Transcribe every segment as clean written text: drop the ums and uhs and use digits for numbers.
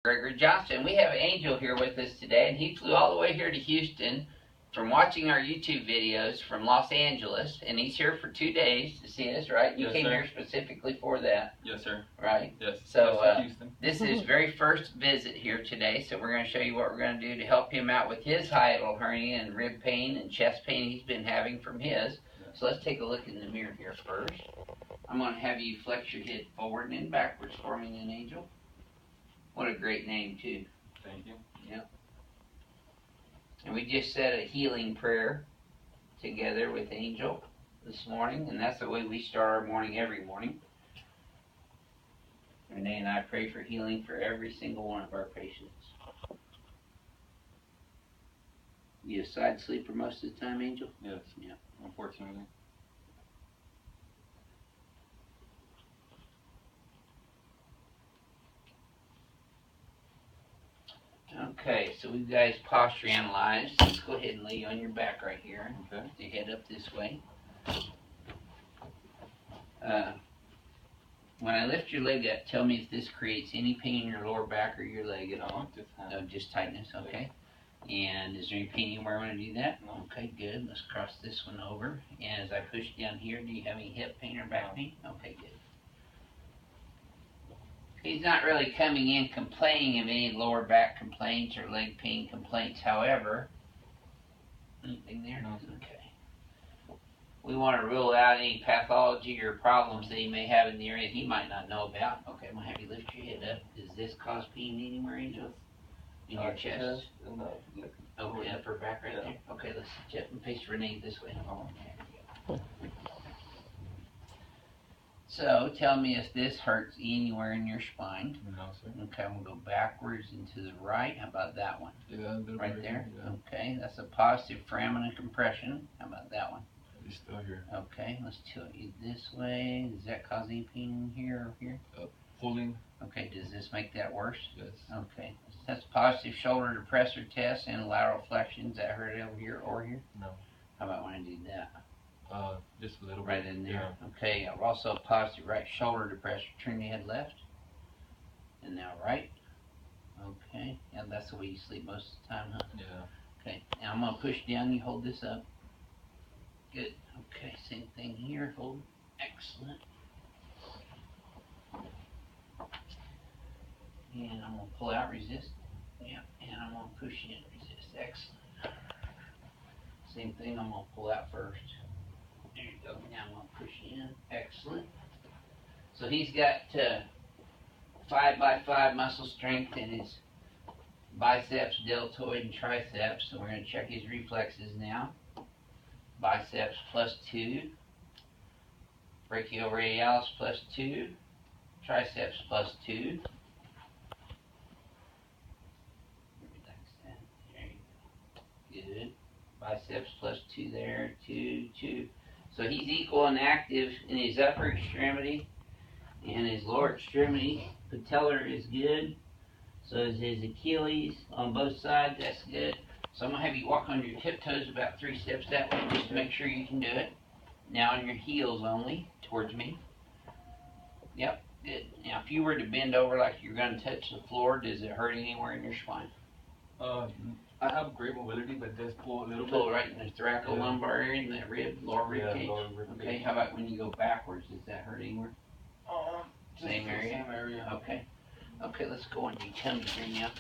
Gregory Johnson. We have Angel here with us today, and he flew all the way here to Houston from watching our YouTube videos from Los Angeles, and he's here for 2 days to see us, right? You came here specifically for that. Yes, sir. Right? Yes. So this is his very first visit here today, so we're going to show you what we're going to do to help him out with his hiatal hernia and rib pain and chest pain he's been having from his. So let's take a look in the mirror here first. I'm going to have you flex your head forward and backwards for me then, Angel. What a great name, too. Thank you. Yep. And we just said a healing prayer together with Angel this morning, and that's the way we start our morning every morning. Renee and I pray for healing for every single one of our patients. You a side sleeper most of the time, Angel? Yes. Yeah. Unfortunately. Okay, so we've got his posture analyzed. Let's go ahead and lay you on your back right here. Okay. Your head up this way. When I lift your leg up, tell me if this creates any pain in your lower back or your leg at all. No, just tightness, okay. And is there any pain anywhere when I do that? No. Okay, good. Let's cross this one over. And as I push down here, do you have any hip pain or back pain? Okay, good. He's not really coming in complaining of any lower back complaints or leg pain complaints. However, anything there? No. Okay. We want to rule out any pathology or problems that he may have in the area he might not know about. Okay, I'm going to have you lift your head up. Does this cause pain anywhere, Angel? In your chest? No. Okay, upper back right there. Okay, let's sit and face Renee this way. So, tell me if this hurts anywhere in your spine. No, sir. Okay, I'm going to go backwards and to the right. How about that one? Yeah, Right there? Yeah. Okay, that's a positive foramen compression. How about that one? He's still here. Okay, let's tilt you this way. Does that cause any pain in here or here? Pulling. Okay, does this make that worse? Yes. Okay, that's positive shoulder depressor test and lateral flexion. Does that hurt over here or here? No. How about when I do that? Just a little Right bit. in there. Yeah. Okay, also a positive right shoulder depressor. Turn your head left. And now right. Okay, yeah, that's the way you sleep most of the time, huh? Yeah. Okay, now I'm going to push down. You hold this up. Good. Okay, same thing here. Hold. Excellent. And I'm going to pull out, resist. Yeah, and I'm going to push in, resist. Excellent. Same thing, I'm going to pull out first. There you go. Now I'm going to push in. Excellent. So he's got 5x5 muscle strength in his biceps, deltoid, and triceps. So we're going to check his reflexes now. Biceps +2. Brachioradialis +2. Triceps +2. Relax that. There you go. Good. Biceps +2 there. 2, 2. So he's equal and active in his upper extremity and his lower extremity. Patellar is good. So is his Achilles on both sides. That's good. So I'm going to have you walk on your tiptoes about 3 steps that way just to make sure you can do it. Now on your heels only towards me. Yep, good. Now if you were to bend over like you're going to touch the floor, does it hurt anywhere in your spine? I have great mobility, but just pull a little bit. Pull right in the thoracolumbar area, in that rib, lower rib cage. Lower rib Okay, cage. how about when you go backwards? Does that hurt anywhere? Same area? Same area. Okay. Okay, let's go on your tummy here now.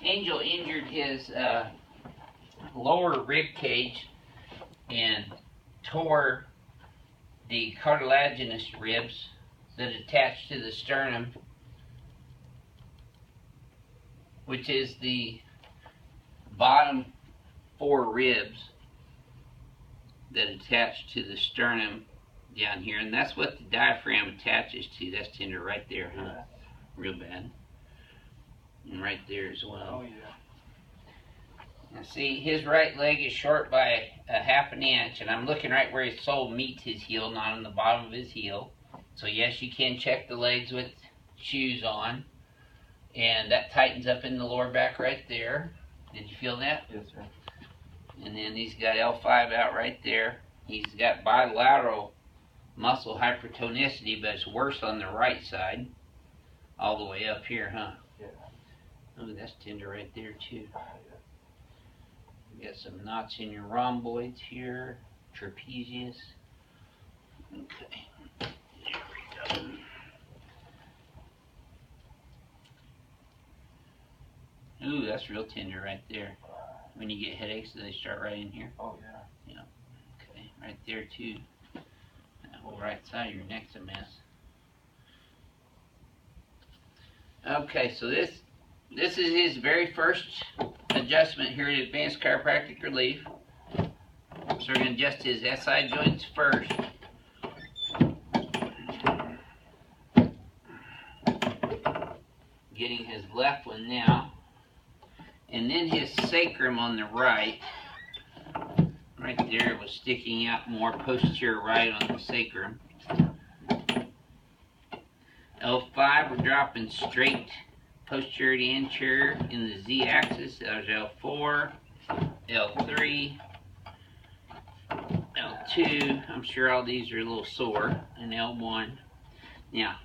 Angel injured his lower rib cage and tore the cartilaginous ribs that attach to the sternum, which is the bottom 4 ribs that attach to the sternum down here, and that's what the diaphragm attaches to. That's tender right there, huh? Real bad. And right there as well. Oh, yeah. Now see, his right leg is short by a ½ an inch, and I'm looking right where his sole meets his heel, not on the bottom of his heel. So yes, you can check the legs with shoes on, and that tightens up in the lower back right there. Did you feel that? Yes, sir. And then he's got L5 out right there. He's got bilateral muscle hypertonicity, but it's worse on the right side. All the way up here, huh? Yeah. Oh, that's tender right there too. You got some knots in your rhomboids here, trapezius. Okay, there we go. Ooh, that's real tender right there. When you get headaches, do they start right in here? Oh, yeah. Yeah. Okay, right there too. That whole right side of your neck's a mess. Okay, so this is his very first adjustment here at Advanced Chiropractic Relief. So we're going to adjust his SI joints first. Getting his left one now. And then his sacrum on the right. Right there, it was sticking out more posterior right on the sacrum. L5, we're dropping straight posterior to anterior in the Z-axis. There's L4, L3, L2. I'm sure all these are a little sore. And L1. Now,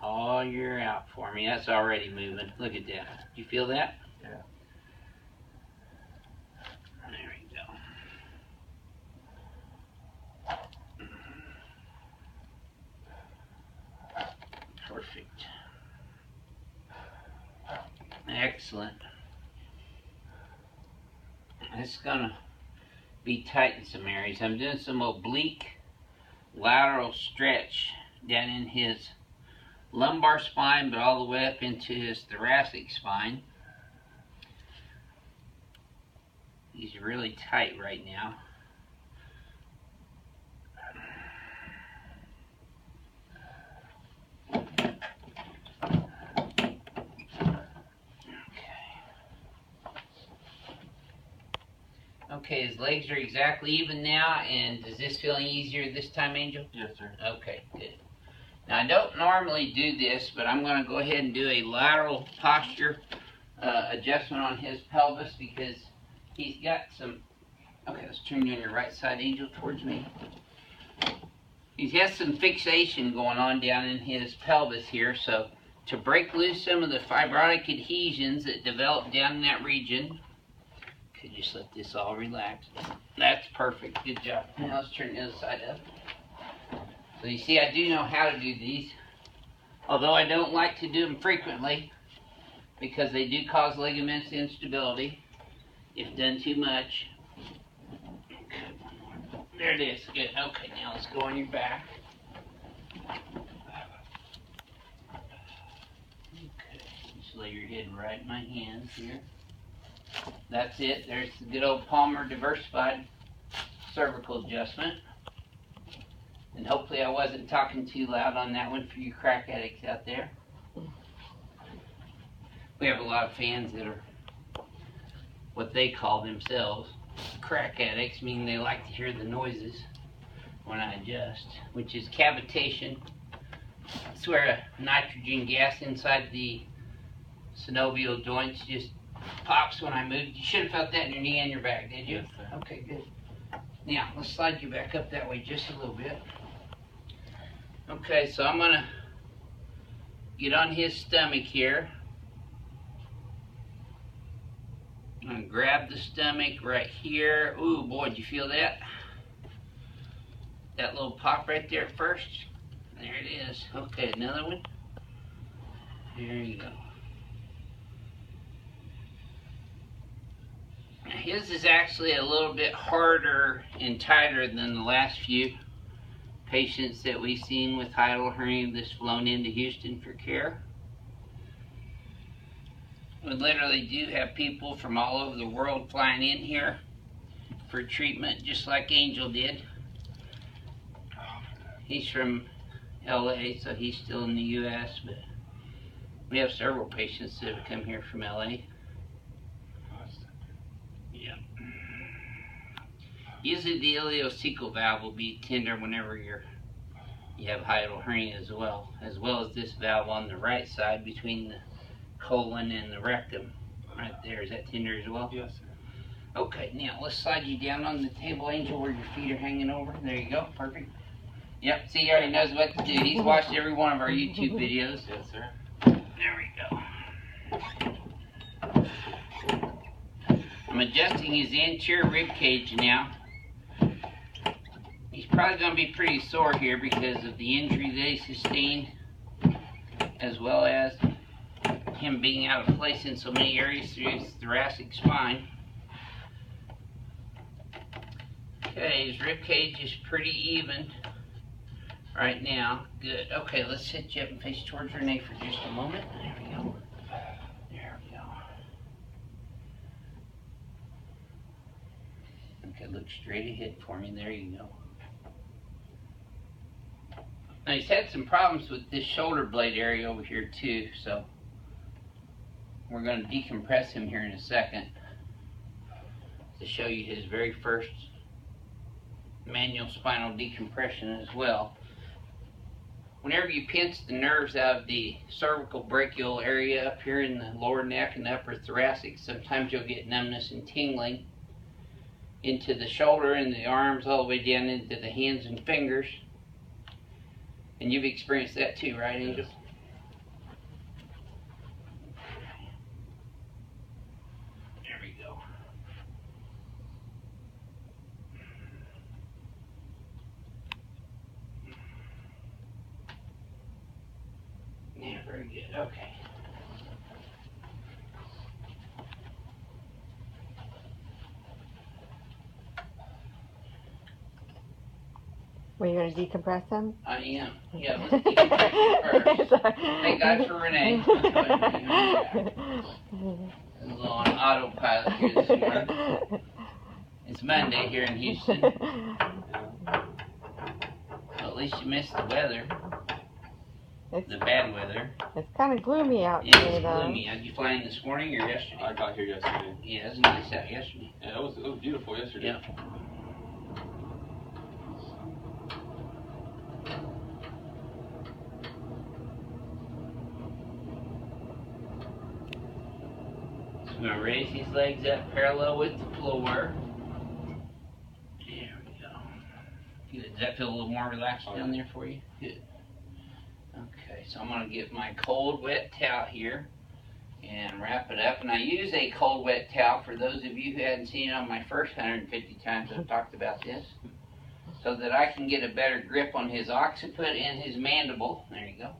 all you're out for me. That's already moving. Look at that. Do you feel that? Yeah. There we go. Perfect. Excellent. It's gonna be tight in some areas. I'm doing some oblique lateral stretch down in his lumbar spine, but all the way up into his thoracic spine. He's really tight right now. Okay, his legs are exactly even now, and is this feeling easier this time, Angel? Yes, sir. Okay, good. Now, I don't normally do this, but I'm going to go ahead and do a lateral posture adjustment on his pelvis because he's got some... Okay, let's turn you on your right side, Angel, towards me. He has some fixation going on down in his pelvis here, so to break loose some of the fibrotic adhesions that develop down in that region, could just let this all relax. That's perfect. Good job. Now let's turn the other side up. So you see, I do know how to do these, although I don't like to do them frequently because they do cause ligaments instability if done too much. There it is. Good. Okay, now let's go on your back. Okay, just lay your head right in my hands here. That's it. There's the good old Palmer diversified cervical adjustment. And hopefully I wasn't talking too loud on that one for you crack addicts out there. We have a lot of fans that are what they call themselves crack addicts, meaning they like to hear the noises when I adjust, which is cavitation. It's where nitrogen gas inside the synovial joints just pops when I move. You should have felt that in your knee and your back, did you? Yes, sir. Okay, good. Now, let's slide you back up that way just a little bit. Okay, so I'm going to get on his stomach here. I'm going to grab the stomach right here. Ooh, boy, did you feel that? That little pop right there first. There it is. Okay, another one. There you go. Now, his is actually a little bit harder and tighter than the last few patients that we've seen with hiatal hernia that's flown into Houston for care. We literally do have people from all over the world flying in here for treatment, just like Angel did. He's from LA, so he's still in the US, but we have several patients that have come here from LA. Yeah. Usually the ileocecal valve will be tender whenever you have hiatal hernia as well as this valve on the right side between the colon and the rectum. Right there, is that tender as well? Yes, sir. Okay, now let's slide you down on the table, Angel, where your feet are hanging over. There you go, perfect. Yep, see, he already knows what to do. He's watched every one of our YouTube videos. Yes, sir. There we go. adjusting his anterior rib cage now. He's probably going to be pretty sore here because of the injury that he sustained, as well as him being out of place in so many areas through his thoracic spine. Okay, his rib cage is pretty even right now. Good. Okay, let's sit you up and face towards Renee for just a moment. There we go. There we go. Okay, look straight ahead for me. There you go. Now he's had some problems with this shoulder blade area over here too, so we're going to decompress him here in a second to show you his very first manual spinal decompression as well. Whenever you pinch the nerves out of the cervical brachial area up here in the lower neck and upper thoracic, sometimes you'll get numbness and tingling into the shoulder and the arms all the way down into the hands and fingers. And you've experienced that too, right, Angel? There we go. Yeah, very good. Okay. Were you going to decompress him? I am. Yeah, let's decompress first. Thank God for Renee. A little on autopilot here this morning. It's Monday here in Houston. Well, at least you missed the weather. The bad weather. It's kind of gloomy out Yeah, today, it's though. gloomy. Did you fly in this morning or yesterday? I got here yesterday. Yeah, it was nice out yesterday. Yeah, it was beautiful yesterday. Yeah. So I'm going to raise his legs up parallel with the floor. There we go. Good. Does that feel a little more relaxed down there for you? Good. Okay, so I'm going to get my cold wet towel here and wrap it up. And I use a cold wet towel for those of you who hadn't seen it on my first 150 times I've talked about this, so that I can get a better grip on his occiput and his mandible. There you go.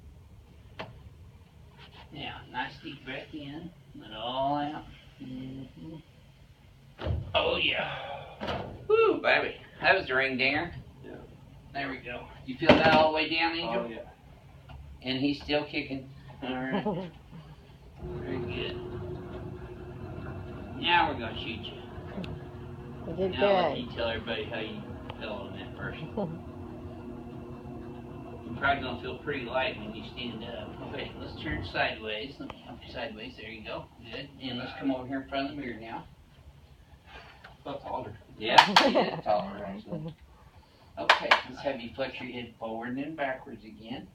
Now, nice deep breath in. Let it all out. Mm-hmm. Oh, yeah. Woo, baby. That was the ring dinger. Yeah. There we go. You feel that all the way down, Angel? Oh, yeah. And he's still kicking. All right. Very good. Now we're going to shoot you. You did Now let good. you tell everybody how you felt on that first. You're probably going to feel pretty light when you stand up. Okay, let's turn sideways. Let me help you sideways. There you go. Good. And let's come over here in front of the mirror now. About taller. Yeah, taller actually. Okay, let's have you flex your head forward and then backwards again.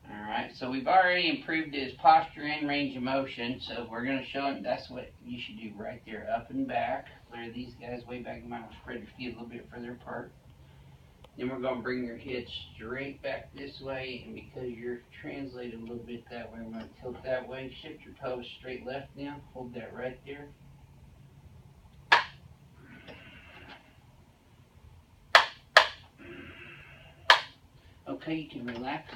Alright, so we've already improved his posture and range of motion, so we're going to show him that's what you should do right there, up and back. Clear these guys way back. You might want to spread your feet a little bit further apart. Then we're going to bring your head straight back this way, and because you're translated a little bit that way, we're going to tilt that way. Shift your pelvis straight left now. Hold that right there. Okay, you can relax.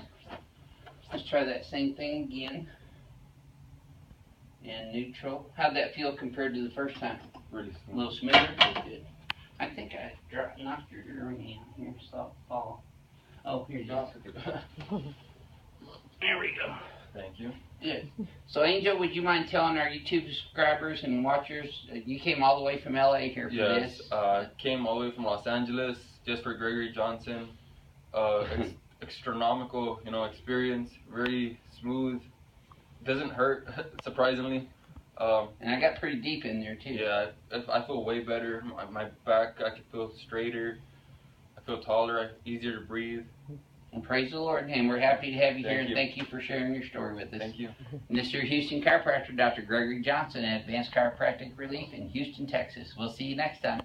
Let's try that same thing again. And neutral. How'd that feel compared to the first time? Really A little smoother? Good. I think I knocked your ring in. Here, soft fall. Oh, here you go. There we go. Thank you. Good. So, Angel, would you mind telling our YouTube subscribers and watchers, you came all the way from LA here for this? Yes, came all the way from Los Angeles just for Gregory Johnson. Astronomical, experience. Very smooth. Doesn't hurt, surprisingly. And I got pretty deep in there, too. Yeah, I feel way better. My back, I can feel straighter. I feel taller, easier to breathe. And praise the Lord. And we're happy to have you Thank here, and you. thank you for sharing your story with us. Thank you. And this is your Houston chiropractor, Dr. Gregory Johnson at Advanced Chiropractic Relief in Houston, Texas. We'll see you next time.